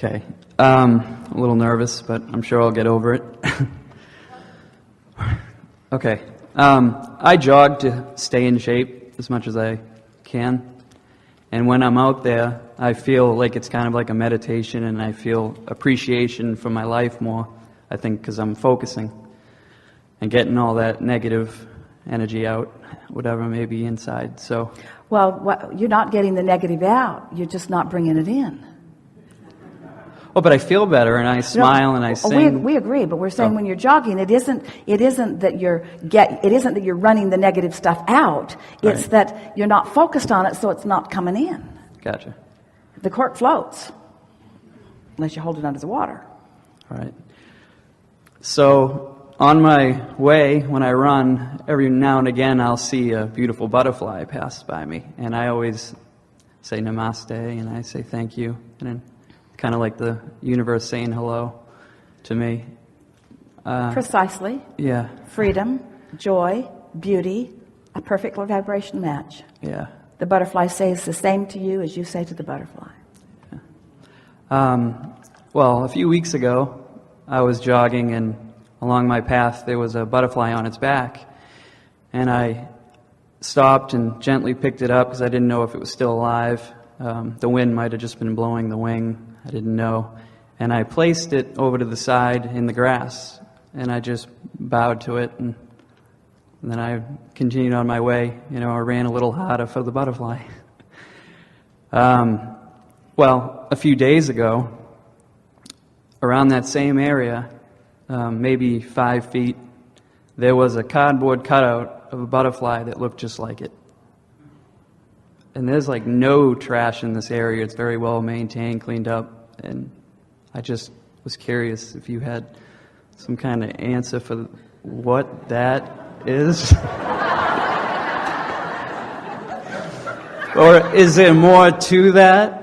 Okay. A little nervous, but I'm sure I'll get over it. Okay. I jog to stay in shape as much as I can. And when I'm out there, I feel like it's kind of like a meditation, and I feel appreciation for my life more, I think, because I'm focusing and getting all that negative energy out, whatever may be inside. So, well, you're not getting the negative out. You're just not bringing it in. Oh, but I feel better, and I smile, and I sing. We agree, but we're saying when you're jogging, it isn't that you're running the negative stuff out. It's Right. that you're not focused on it, so it's not coming in. Gotcha. The cork floats, unless you hold it under the water. All right. So on my way, when I run, every now and again I'll see a beautiful butterfly pass by me, and I always say namaste, and I say thank you, and then kind of like the universe saying hello to me. Precisely. Yeah. Freedom, joy, beauty, a perfect vibration match. Yeah. The butterfly says the same to you as you say to the butterfly. Well, a few weeks ago, I was jogging, and along my path there was a butterfly on its back, and I stopped and gently picked it up because I didn't know if it was still alive. The wind might have just been blowing the wing. I didn't know. And I placed it over to the side in the grass, and I just bowed to it, and then I continued on my way. I ran a little harder for the butterfly. Well, a few days ago, around that same area, maybe 5 feet, there was a cardboard cutout of a butterfly that looked just like it. And there's like no trash in this area. It's very well maintained, cleaned up. And I just was curious if you had some kind of answer for what that is. Or is there more to that?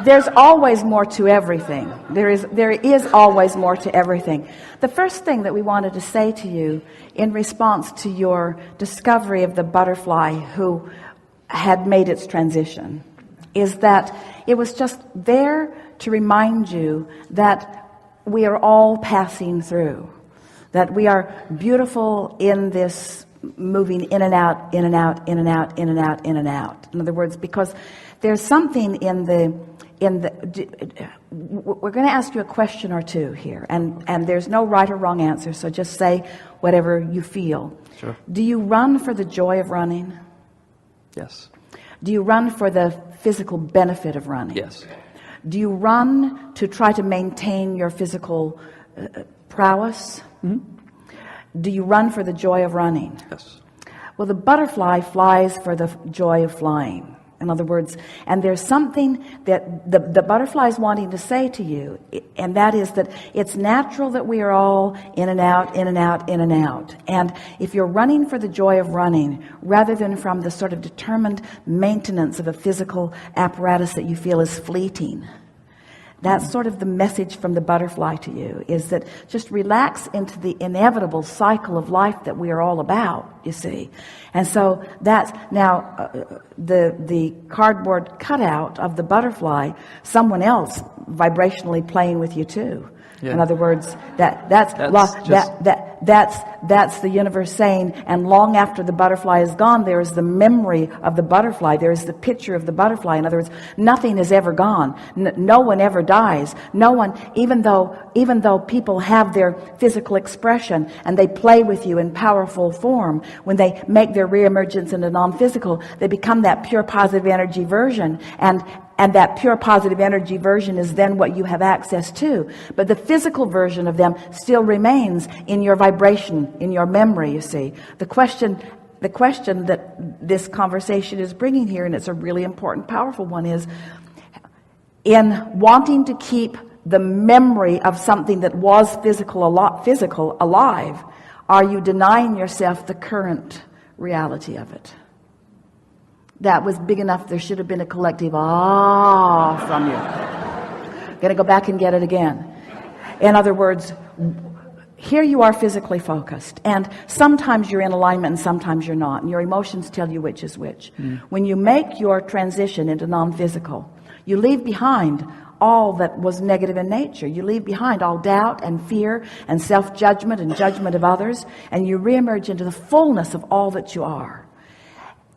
There's always more to everything. There is always more to everything. The first thing that we wanted to say to you in response to your discovery of the butterfly who had made its transition is that it was just there to remind you that we are all passing through, that we are beautiful in this moving in and out, in and out, in and out, in and out, in and out. In other words, because there's something we're going to ask you a question or two here, and there's no right or wrong answer, so just say whatever you feel. Sure. Do you run for the joy of running? Yes. Do you run for the physical benefit of running? Yes. Do you run to try to maintain your physical prowess? Mm-hmm. Do you run for the joy of running? Yes. Well, the butterfly flies for the joy of flying. In other words, and there's something that the butterfly is wanting to say to you, and that is that it's natural that we are all in and out, in and out, in and out. And if you're running for the joy of running, rather than from the sort of determined maintenance of a physical apparatus that you feel is fleeting, that's sort of the message from the butterfly to you, is that just relax into the inevitable cycle of life that we are all about, you see. And so that's now the cardboard cutout of the butterfly, someone else vibrationally playing with you too. Yeah. In other words, that's the universe saying, and long after the butterfly is gone, there is the memory of the butterfly. There is the picture of the butterfly. In other words, nothing is ever gone. No one ever dies. No one, even though people have their physical expression and they play with you in powerful form, when they make their reemergence into non-physical, they become that pure positive energy version, and that pure positive energy version is then what you have access to. But the physical version of them still remains in your vibration, in your memory, you see. The question that this conversation is bringing here, and it's a really important, powerful one, is in wanting to keep the memory of something that was physical alive, are you denying yourself the current reality of it? That was big enough. There should have been a collective from you. Gonna go back and get it again. In other words, here you are physically focused, and sometimes you're in alignment and sometimes you're not, and your emotions tell you which is which. When you make your transition into non-physical, You leave behind all that was negative in nature. You leave behind all doubt and fear and self-judgment and judgment of others, and you reemerge into the fullness of all that you are.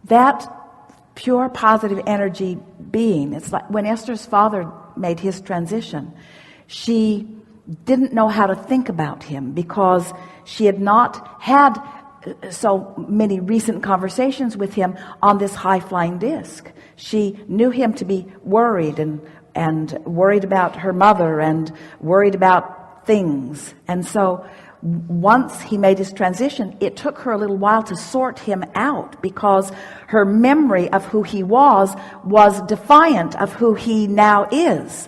That pure positive energy being, it's like when Esther's father made his transition, she didn't know how to think about him because she had not had so many recent conversations with him on this high-flying disc. She knew him to be worried and worried about her mother and worried about things. And so once he made his transition, it took her a little while to sort him out because her memory of who he was defiant of who he now is.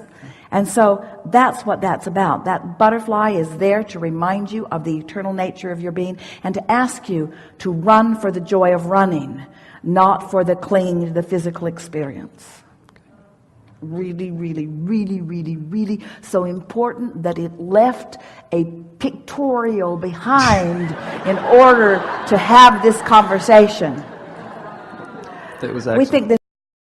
And so that's what that's about. That butterfly is there to remind you of the eternal nature of your being and to ask you to run for the joy of running, not for the clinging to the physical experience. Really, really, really, really, really so important that it left a pictorial behind in order to have this conversation. That was We excellent. think this